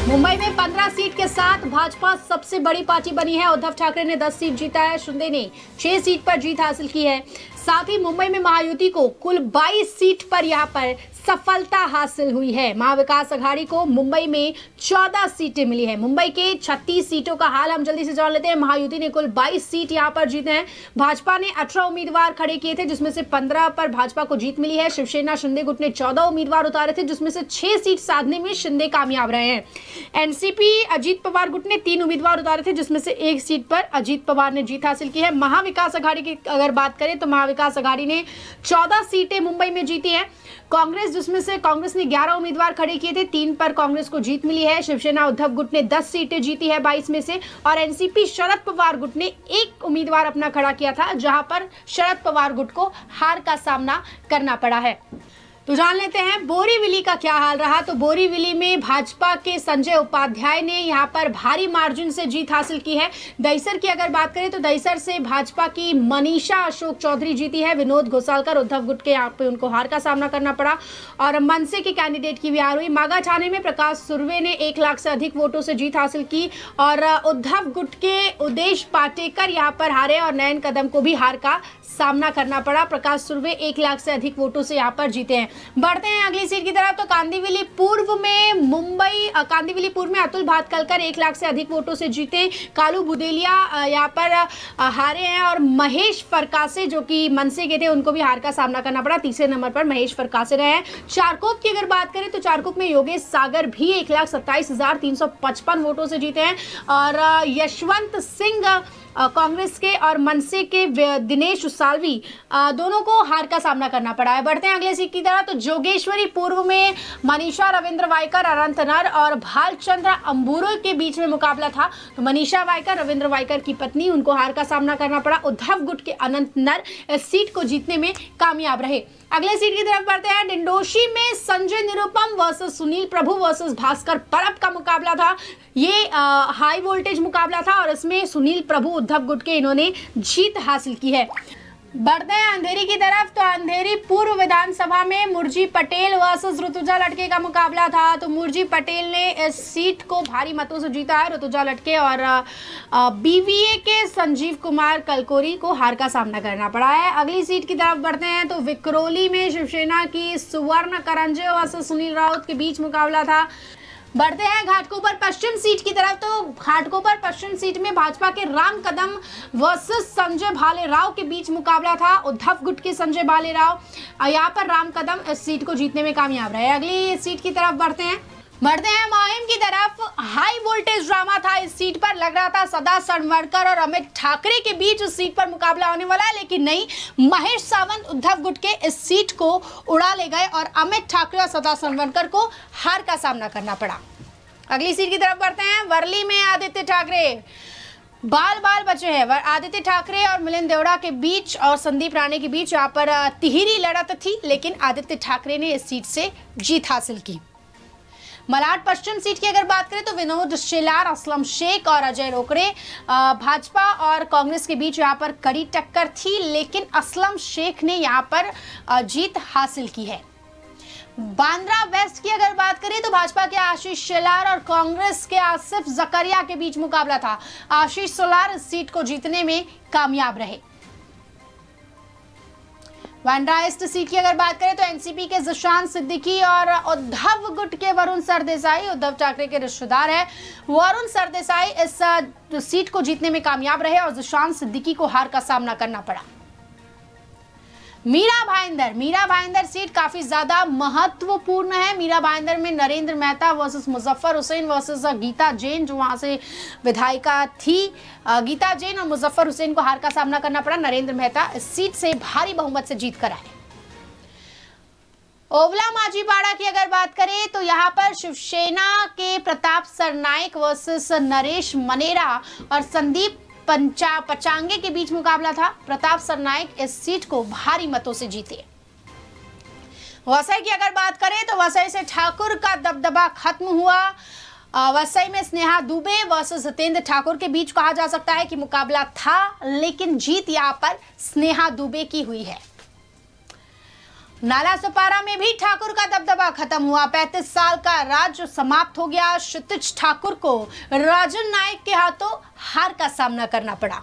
मुंबई में 15 सीट के साथ भाजपा सबसे बड़ी पार्टी बनी है। उद्धव ठाकरे ने 10 सीट जीता है, शिंदे ने 6 सीट पर जीत हासिल की है। साथ ही मुंबई में महायुति को कुल 22 सीट पर यहां पर सफलता हासिल हुई है। महाविकास अघाड़ी को मुंबई में 14 सीटें मिली है। मुंबई के 36 सीटों का हाल हम जल्दी से जान लेते हैं। महायुति ने कुल 22 सीट यहां पर जीते हैं। भाजपा ने 18 उम्मीदवार खड़े किए थे, जिसमें से 15 पर भाजपा को जीत मिली है। शिवसेना शिंदे गुट ने 14 उम्मीदवार उतारे थे, जिसमें से 6 सीट साधने में शिंदे कामयाब रहे हैं। एनसीपी अजीत पवार गुट ने 3 उम्मीदवार उतारे थे, जिसमें से 1 सीट पर अजीत पवार ने जीत हासिल की है। महाविकास अघाड़ी की अगर बात करें तो महाविकास अघाड़ी ने 14 सीटें मुंबई में जीती है। कांग्रेस, जिसमें से कांग्रेस ने 11 उम्मीदवार खड़े किए थे, 3 पर कांग्रेस को जीत मिली है। शिवसेना उद्धव गुट ने 10 सीटें जीती है 22 में से, और एनसीपी शरद पवार गुट ने 1 उम्मीदवार अपना खड़ा किया था, जहां पर शरद पवार गुट को हार का सामना करना पड़ा है। तो जान लेते हैं बोरीवली का क्या हाल रहा। तो बोरीवली में भाजपा के संजय उपाध्याय ने यहां पर भारी मार्जिन से जीत हासिल की है। दहिसर की अगर बात करें तो दहिसर से भाजपा की मनीषा अशोक चौधरी जीती है। विनोद घोसालकर उद्धव गुट के यहाँ पे उनको हार का सामना करना पड़ा, और मनसे के कैंडिडेट की भी हार हुई। मागा थाने में प्रकाश सुर्वे ने 1 लाख से अधिक वोटों से जीत हासिल की, और उद्धव गुट के उदेश पाटेकर यहाँ पर हारे, और नयन कदम को भी हार का सामना करना पड़ा। प्रकाश सुर्वे 1 लाख से अधिक वोटों से यहाँ पर जीते हैं। बढ़ते हैं अगली सीट की तरफ। तो कांदिवली पूर्व में अतुल भातखलकर 1 लाख से अधिक वोटों से जीते। कालू बुदेलिया यहाँ पर हारे हैं, और महेश फरकासे जो कि मनसे के थे, उनको भी हार का सामना करना पड़ा। तीसरे नंबर पर महेश फरकासे रहे हैं। चारकोप की अगर बात करें तो चारकोप में योगेश सागर भी 1,27,355 वोटों से जीते हैं, और यशवंत सिंह कांग्रेस के और मनसे के दिनेश सालवी दोनों को हार का सामना करना पड़ा है। बढ़ते हैं अगले सीट की तरफ। तो जोगेश्वरी पूर्व में मनीषा रविंद्र वायकर, अनंत नर और भालचंद्र अंबुरो के बीच में मुकाबला था। तो मनीषा वायकर, रविंद्र वायकर की पत्नी, उनको हार का सामना करना पड़ा। उद्धव गुट के अनंत नर इस सीट को जीतने में कामयाब रहे। अगले सीट की तरफ बढ़ते हैं। डिंडोशी में संजय निरुपम वर्सेस सुनील प्रभु वर्सेस भास्कर परब का मुकाबला था। ये हाई वोल्टेज मुकाबला था, और इसमें सुनील प्रभु उद्धव गुट के इन्होंने जीत हासिल की है। बढ़ते हैं अंधेरी की तरफ। तो अंधेरी पूर्व विधानसभा में मुरजी पटेल वर्सेस ऋतुजा लटके का मुकाबला था। तो मुरजी पटेल ने इस सीट को भारी मतों से जीता है। ऋतुजा लटके और बीवीए के संजीव कुमार कलकोरी को हार का सामना करना पड़ा है। अगली सीट की तरफ बढ़ते हैं। तो विक्रोली में शिवसेना की सुवर्ण करंजे वर्सेस सुनील राउत के बीच मुकाबला था। बढ़ते हैं घाटकोपर पश्चिम सीट की तरफ। तो घाटकोपर पश्चिम सीट में भाजपा के राम कदम वर्सेस संजय भालेराव के बीच मुकाबला था। उद्धव गुट के संजय भालेराव, यहाँ पर राम कदम इस सीट को जीतने में कामयाब रहे। अगली सीट की तरफ बढ़ते हैं माहिम की तरफ। हाई वोल्टेज ड्रामा था इस सीट पर। लग रहा था सदा सनवरकर और अमित ठाकरे के बीच उस सीट पर मुकाबला होने वाला है, लेकिन नहीं, महेश सावंत उद्धव गुट के इस सीट को उड़ा ले गए, और अमित ठाकरे और सदा सनवरकर को हार का सामना करना पड़ा। अगली सीट की तरफ बढ़ते हैं। वर्ली में आदित्य ठाकरे बाल बचे हैं। आदित्य ठाकरे और मिलिंद देवड़ा के बीच और संदीप राणे के बीच यहाँ पर तिहरी लड़त थी, लेकिन आदित्य ठाकरे ने इस सीट से जीत हासिल की। मलाड पश्चिम सीट की अगर बात करें तो विनोद शेलार, असलम शेख और अजय रोकड़े, भाजपा और कांग्रेस के बीच यहाँ पर कड़ी टक्कर थी, लेकिन असलम शेख ने यहाँ पर जीत हासिल की है। बांद्रा वेस्ट की अगर बात करें तो भाजपा के आशीष शेलार और कांग्रेस के आसिफ जकरिया के बीच मुकाबला था। आशीष शेलार इस सीट को जीतने में कामयाब रहे। बांद्रा ईस्ट सीट की अगर बात करें तो एनसीपी के जिशान सिद्दीकी और उद्धव गुट के वरुण सरदेसाई, उद्धव ठाकरे के रिश्तेदार हैं, वरुण सरदेसाई इस सीट को जीतने में कामयाब रहे, और जिशान सिद्दीकी को हार का सामना करना पड़ा। मीरा भाईंदर सीट काफी ज्यादा महत्वपूर्ण है। मीरा भाईंदर में नरेंद्र मेहता वर्सेस मुजफ्फर हुसैन वर्सेस गीता जैन, जो वहां से विधायिका थी। गीता जैन और मुजफ्फर हुसैन को हार का सामना करना पड़ा। नरेंद्र मेहता इस सीट से भारी बहुमत से जीत कर आए। ओवला माझीपाड़ा की अगर बात करें तो यहाँ पर शिवसेना के प्रताप सरनाइक वर्सेस नरेश मनेरा और संदीप पचांगे के बीच मुकाबला था। प्रताप सरनाइक इस सीट को भारी मतों से जीते। वसई की अगर बात करें तो वसई से ठाकुर का दबदबा खत्म हुआ। वसई में स्नेहा दुबे वर्सेस हितेंद्र ठाकुर के बीच कहा जा सकता है कि मुकाबला था, लेकिन जीत यहां पर स्नेहा दुबे की हुई है। नालासोपारा में भी ठाकुर का दबदबा खत्म हुआ। 35 साल का राज समाप्त हो गया। क्षितिज ठाकुर को राजन नायक के हाथों हार का सामना करना पड़ा।